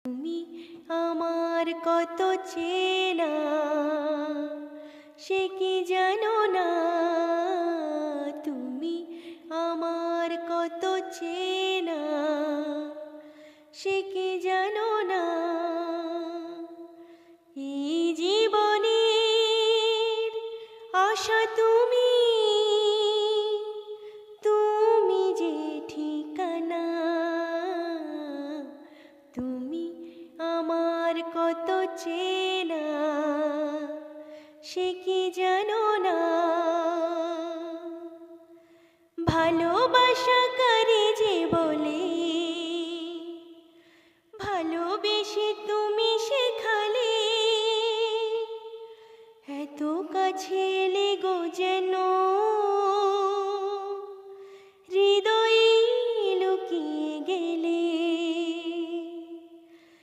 তুমি আমার কত চেনা, সে কি জানো না? তুমি আমার কত চেনা, সে কি জানো না? এই জীবনের আশা তুমি, তুমি যে ঠিকানা। তুমি আমার কত চেনা, সে কি জানো না? ভালোবাসা করে যে বলে, ভালোবেসে তুমি